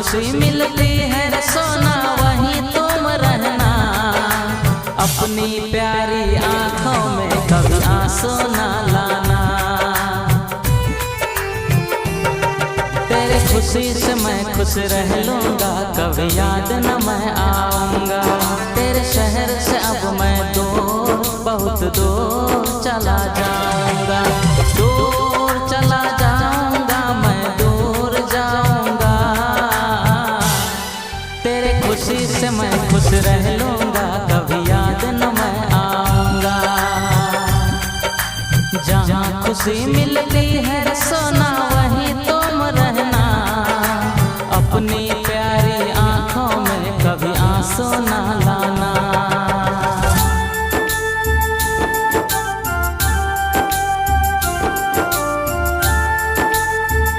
खुशी मिलती है रे सोना वहीं तुम रहना। अपनी प्यारी आंखों में कभी आंसू ना लाना। तेरे खुशी से मैं खुश रह लूंगा, कभी याद न मैं आऊंगा। तेरे शहर से अब मैं दूर बहुत दूर चला जाऊंगा।